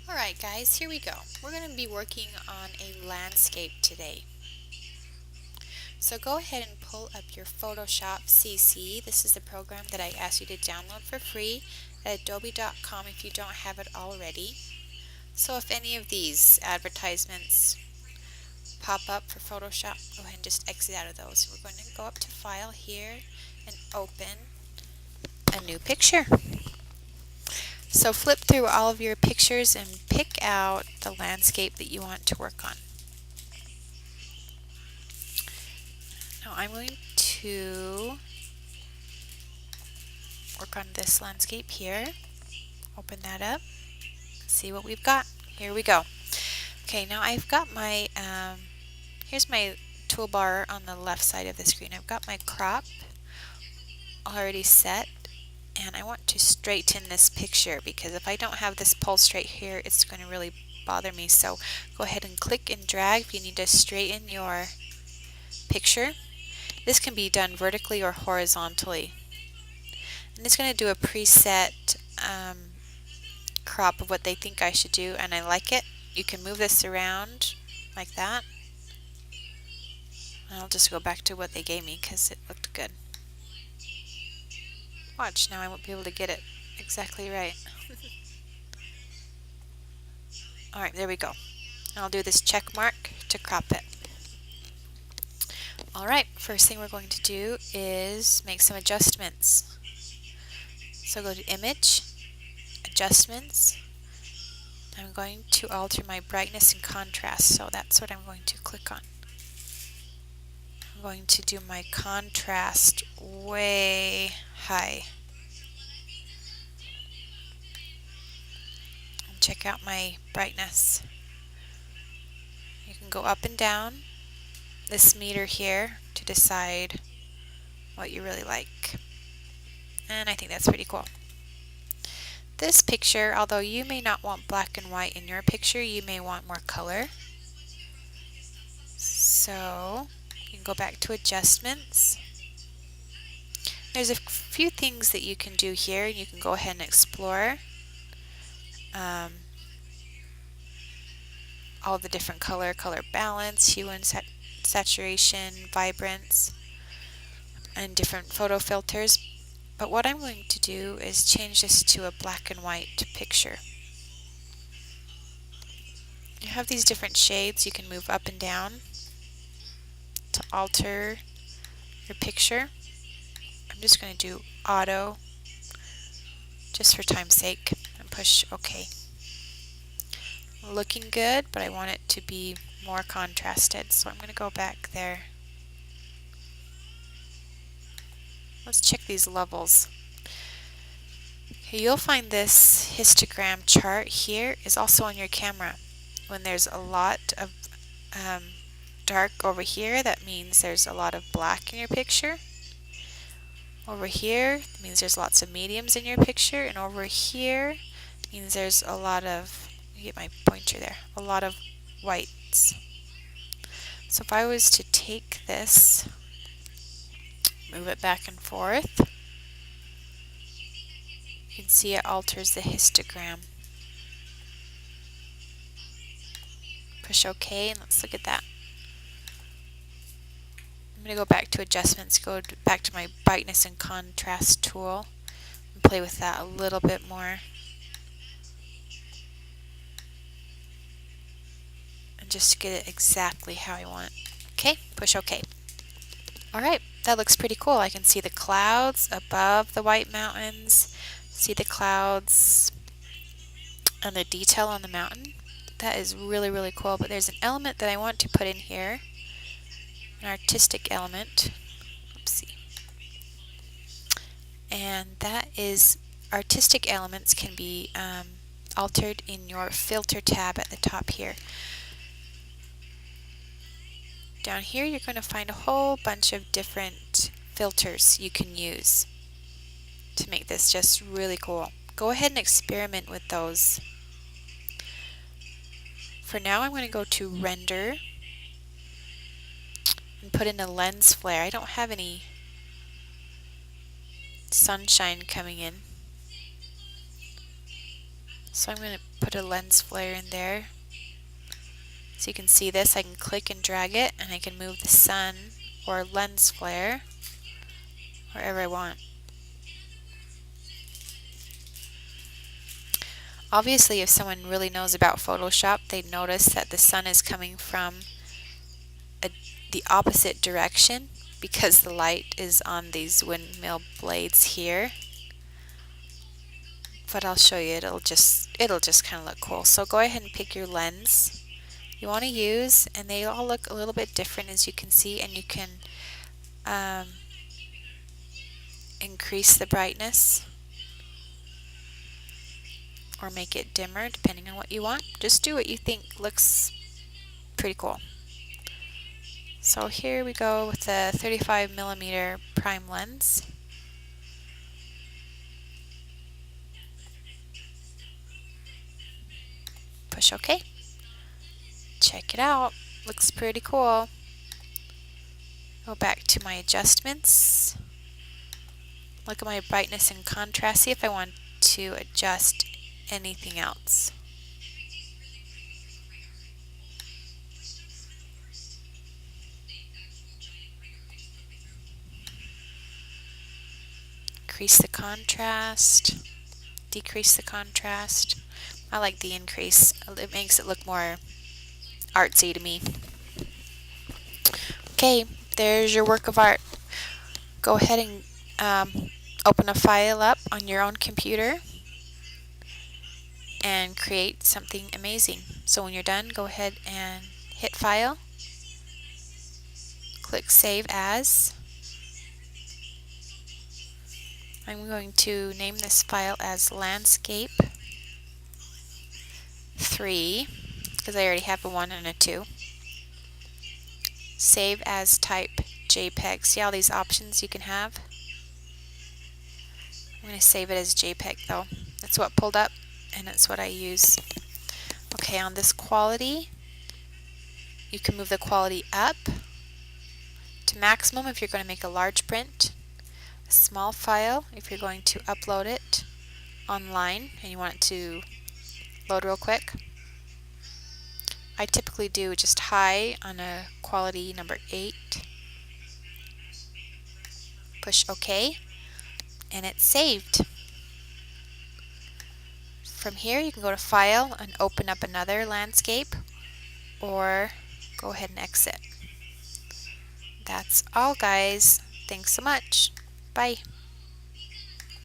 Alright guys, here we go. We're going to be working on a landscape today. So go ahead and pull up your Photoshop CC. This is the program that I asked you to download for free at adobe.com if you don't have it already. So if any of these advertisements pop up for Photoshop, go ahead and just exit out of those. We're going to go up to File here and open a new picture. So flip through all of your pictures and pick out the landscape that you want to work on. Now I'm going to work on this landscape here. Open that up, see what we've got. Here we go. Okay, now I've got my, here's my toolbar on the left side of the screen. I've got my crop already set. And I want to straighten this picture because if I don't have this pulled straight here, it's going to really bother me. So go ahead and click and drag if you need to straighten your picture. This can be done vertically or horizontally. And it's going to do a preset crop of what they think I should do, and I like it. You can move this around like that. And I'll just go back to what they gave me because it looked good. Watch, now I won't be able to get it exactly right. Alright, there we go. And I'll do this check mark to crop it. Alright, first thing we're going to do is make some adjustments. So go to Image, Adjustments. I'm going to alter my brightness and contrast, so that's what I'm going to click on. I'm going to do my contrast way high. And check out my brightness. You can go up and down this meter here to decide what you really like. And I think that's pretty cool. This picture, although you may not want black and white in your picture, you may want more color. So you can go back to Adjustments. There's a few things that you can do here. You can go ahead and explore all the different color balance, hue and saturation, vibrance, and different photo filters. But what I'm going to do is change this to a black and white picture. You have these different shades you can move up and down to alter your picture. I'm just going to do auto just for time's sake and push OK. Looking good, but I want it to be more contrasted, so I'm going to go back there. Let's check these levels. Okay, you'll find this histogram chart here is also on your camera. When there's a lot of dark over here, that means there's a lot of black in your picture. Over here means there's lots of mediums in your picture, and over here means there's a lot of, let me get my pointer there, a lot of whites. So if I was to take this, move it back and forth, you can see it alters the histogram. Push OK and let's look at that. I'm going to go back to Adjustments, go back to my Brightness and Contrast tool and play with that a little bit more. And just get it exactly how I want. Okay, push OK. Alright, that looks pretty cool. I can see the clouds above the white mountains, see the clouds and the detail on the mountain. That is really, really cool, but there's an element that I want to put in here, an artistic element. Oopsie. And that is, artistic elements can be altered in your filter tab at the top here. Down here you're going to find a whole bunch of different filters you can use to make this just really cool. Go ahead and experiment with those. For now I'm going to go to Render and put in a lens flare. I don't have any sunshine coming in, so I'm going to Put a lens flare in there. So you can see this, I can click and drag it, and I can move the sun or lens flare wherever I want. Obviously, if someone really knows about Photoshop, they'd notice that the sun is coming from the opposite direction because the light is on these windmill blades here. But I'll show you, it'll just kind of look cool. So go ahead and pick your lens you want to use, and they all look a little bit different as you can see, and you can increase the brightness or make it dimmer depending on what you want. Just do what you think looks pretty cool. So here we go with the 35mm prime lens. Push OK. Check it out. Looks pretty cool. Go back to my adjustments. Look at my brightness and contrast. See if I want to adjust anything else. Increase the contrast, decrease the contrast. I like the increase. It makes it look more artsy to me. Okay, there's your work of art. Go ahead and open a file up on your own computer and create something amazing. So when you're done, go ahead and hit File, click Save As. I'm going to name this file as Landscape 3 because I already have a 1 and a 2. Save as type JPEG. See all these options you can have? I'm going to save it as JPEG though. That's what pulled up and that's what I use. Okay, on this quality, you can move the quality up to maximum if you're going to make a large print, a small file if you're going to upload it online and you want it to load real quick. I typically do just high on a quality number 8. Push OK and it's saved. From here you can go to File and open up another landscape or go ahead and exit. That's all, guys. Thanks so much. Bye.